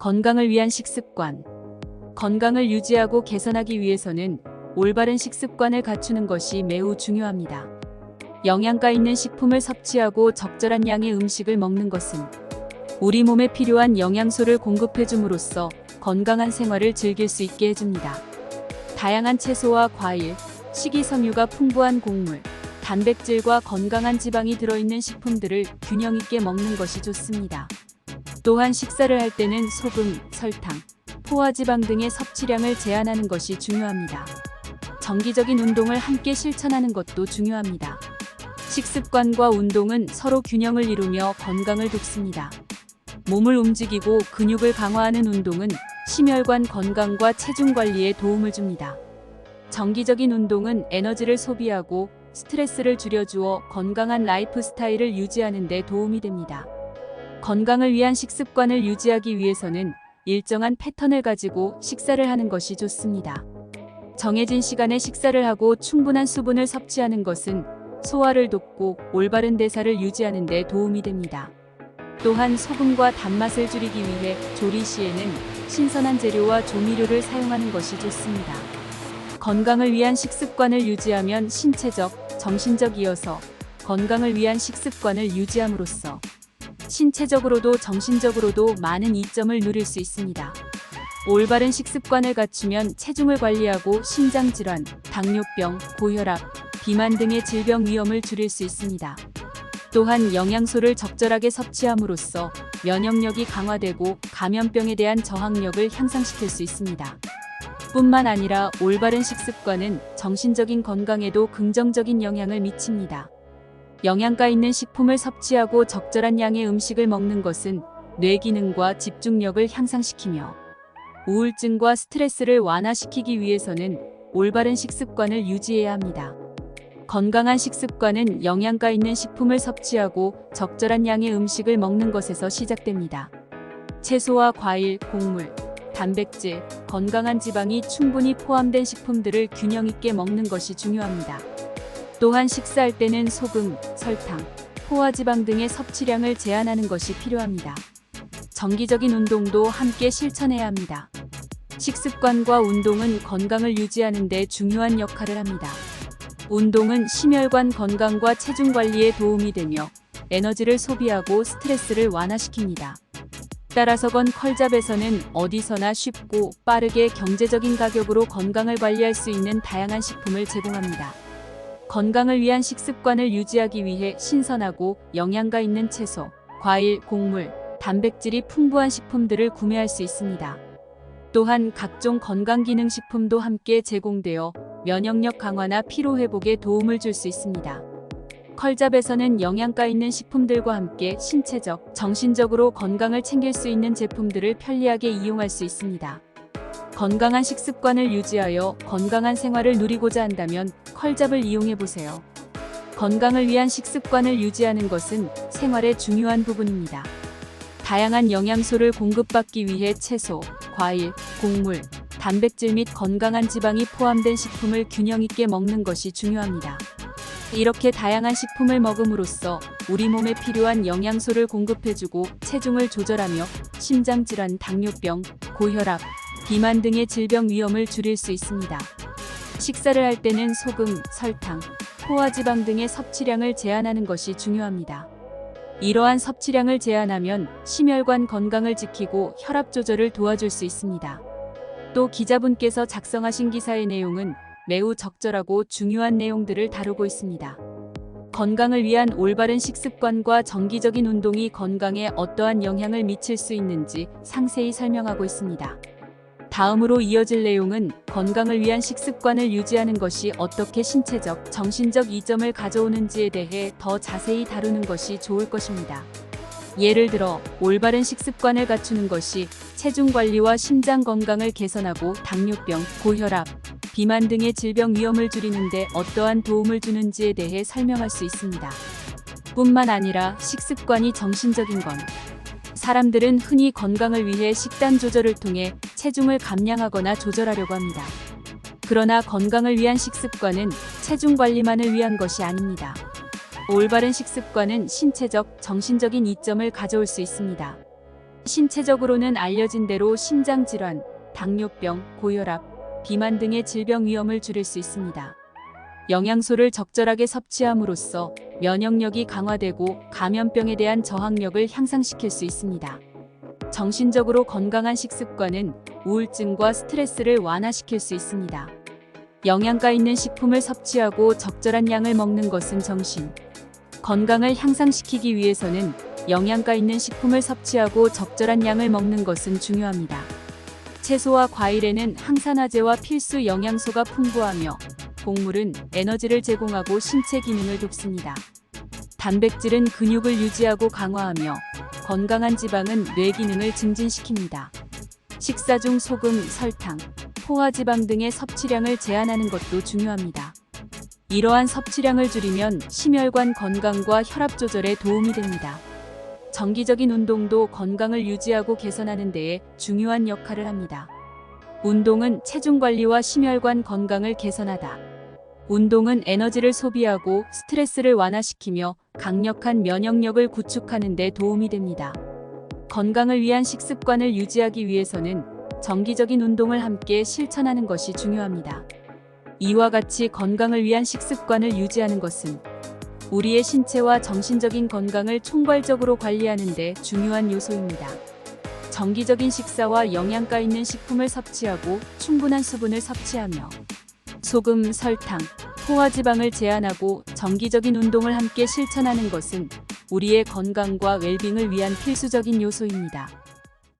건강을 위한 식습관. 건강을 유지하고 개선하기 위해서는 올바른 식습관을 갖추는 것이 매우 중요합니다. 영양가 있는 식품을 섭취하고 적절한 양의 음식을 먹는 것은 우리 몸에 필요한 영양소를 공급해 줌으로써 건강한 생활을 즐길 수 있게 해줍니다. 다양한 채소와 과일, 식이섬유가 풍부한 곡물, 단백질과 건강한 지방이 들어있는 식품들을 균형 있게 먹는 것이 좋습니다. 또한 식사를 할 때는 소금, 설탕, 포화지방 등의 섭취량을 제한하는 것이 중요합니다. 정기적인 운동을 함께 실천하는 것도 중요합니다. 식습관과 운동은 서로 균형을 이루며 건강을 돕습니다. 몸을 움직이고 근육을 강화하는 운동은 심혈관 건강과 체중 관리에 도움을 줍니다. 정기적인 운동은 에너지를 소비하고 스트레스를 줄여주어 건강한 라이프 스타일을 유지하는 데 도움이 됩니다. 건강을 위한 식습관을 유지하기 위해서는 일정한 패턴을 가지고 식사를 하는 것이 좋습니다. 정해진 시간에 식사를 하고 충분한 수분을 섭취하는 것은 소화를 돕고 올바른 대사를 유지하는 데 도움이 됩니다. 또한 소금과 단맛을 줄이기 위해 조리 시에는 신선한 재료와 조미료를 사용하는 것이 좋습니다. 건강을 위한 식습관을 유지하면 신체적, 정신적 이어서 건강을 위한 식습관을 유지함으로써 신체적으로도 정신적으로도 많은 이점을 누릴 수 있습니다. 올바른 식습관을 갖추면 체중을 관리하고 심장질환, 당뇨병, 고혈압, 비만 등의 질병 위험을 줄일 수 있습니다. 또한 영양소를 적절하게 섭취함으로써 면역력이 강화되고 감염병에 대한 저항력을 향상시킬 수 있습니다. 뿐만 아니라 올바른 식습관은 정신적인 건강에도 긍정적인 영향을 미칩니다. 영양가 있는 식품을 섭취하고 적절한 양의 음식을 먹는 것은 뇌 기능과 집중력을 향상시키며 우울증과 스트레스를 완화시키기 위해서는 올바른 식습관을 유지해야 합니다. 건강한 식습관은 영양가 있는 식품을 섭취하고 적절한 양의 음식을 먹는 것에서 시작됩니다. 채소와 과일, 곡물, 단백질, 건강한 지방이 충분히 포함된 식품들을 균형 있게 먹는 것이 중요합니다. 또한 식사할 때는 소금, 설탕, 포화지방 등의 섭취량을 제한하는 것이 필요합니다. 정기적인 운동도 함께 실천해야 합니다. 식습관과 운동은 건강을 유지하는 데 중요한 역할을 합니다. 운동은 심혈관 건강과 체중 관리에 도움이 되며 에너지를 소비하고 스트레스를 완화시킵니다. 따라서 컬잡에서는 어디서나 쉽고 빠르게 경제적인 가격으로 건강을 관리할 수 있는 다양한 식품을 제공합니다. 건강을 위한 식습관을 유지하기 위해 신선하고 영양가 있는 채소, 과일, 곡물, 단백질이 풍부한 식품들을 구매할 수 있습니다. 또한 각종 건강기능식품도 함께 제공되어 면역력 강화나 피로회복에 도움을 줄 수 있습니다. 컬잡에서는 영양가 있는 식품들과 함께 신체적, 정신적으로 건강을 챙길 수 있는 제품들을 편리하게 이용할 수 있습니다. 건강한 식습관을 유지하여 건강한 생활을 누리고자 한다면 컬잡을 이용해보세요. 건강을 위한 식습관을 유지하는 것은 생활의 중요한 부분입니다. 다양한 영양소를 공급받기 위해 채소, 과일, 곡물, 단백질 및 건강한 지방이 포함된 식품을 균형 있게 먹는 것이 중요합니다. 이렇게 다양한 식품을 먹음으로써 우리 몸에 필요한 영양소를 공급해주고 체중을 조절하며 심장질환, 당뇨병, 고혈압, 비만 등의 질병 위험을 줄일 수 있습니다. 식사를 할 때는 소금, 설탕, 포화지방 등의 섭취량을 제한하는 것이 중요합니다. 이러한 섭취량을 제한하면 심혈관 건강을 지키고 혈압 조절을 도와줄 수 있습니다. 또 기자분께서 작성하신 기사의 내용은 매우 적절하고 중요한 내용들을 다루고 있습니다. 건강을 위한 올바른 식습관과 정기적인 운동이 건강에 어떠한 영향을 미칠 수 있는지 상세히 설명하고 있습니다. 다음으로 이어질 내용은 건강을 위한 식습관을 유지하는 것이 어떻게 신체적, 정신적 이점을 가져오는지에 대해 더 자세히 다루는 것이 좋을 것입니다. 예를 들어 올바른 식습관을 갖추는 것이 체중 관리와 심장 건강을 개선하고 당뇨병, 고혈압, 비만 등의 질병 위험을 줄이는 데 어떠한 도움을 주는지에 대해 설명할 수 있습니다. 뿐만 아니라 식습관이 정신적인 건 사람들은 흔히 건강을 위해 식단 조절을 통해 체중을 감량하거나 조절하려고 합니다. 그러나 건강을 위한 식습관은 체중 관리만을 위한 것이 아닙니다. 올바른 식습관은 신체적, 정신적인 이점을 가져올 수 있습니다. 신체적으로는 알려진 대로 심장질환, 당뇨병, 고혈압, 비만 등의 질병 위험을 줄일 수 있습니다. 영양소를 적절하게 섭취함으로써 면역력이 강화되고 감염병에 대한 저항력을 향상시킬 수 있습니다. 정신적으로 건강한 식습관은 우울증과 스트레스를 완화시킬 수 있습니다. 영양가 있는 식품을 섭취하고 적절한 양을 먹는 것은 정신 건강을 향상시키기 위해서는 영양가 있는 식품을 섭취하고 적절한 양을 먹는 것은 중요합니다. 채소와 과일에는 항산화제와 필수 영양소가 풍부하며 곡물은 에너지를 제공하고 신체 기능을 돕습니다. 단백질은 근육을 유지하고 강화하며 건강한 지방은 뇌 기능을 증진시킵니다. 식사 중 소금, 설탕, 포화지방 등의 섭취량을 제한하는 것도 중요합니다. 이러한 섭취량을 줄이면 심혈관 건강과 혈압 조절에 도움이 됩니다. 정기적인 운동도 건강을 유지하고 개선하는 데에 중요한 역할을 합니다. 운동은 체중 관리와 심혈관 건강을 개선하다. 운동은 에너지를 소비하고 스트레스를 완화시키며 강력한 면역력을 구축하는 데 도움이 됩니다. 건강을 위한 식습관을 유지하기 위해서는 정기적인 운동을 함께 실천하는 것이 중요합니다. 이와 같이 건강을 위한 식습관을 유지하는 것은 우리의 신체와 정신적인 건강을 총괄적으로 관리하는 데 중요한 요소입니다. 정기적인 식사와 영양가 있는 식품을 섭취하고 충분한 수분을 섭취하며 소금, 설탕, 포화지방을 제한하고 정기적인 운동을 함께 실천하는 것은 우리의 건강과 웰빙을 위한 필수적인 요소입니다.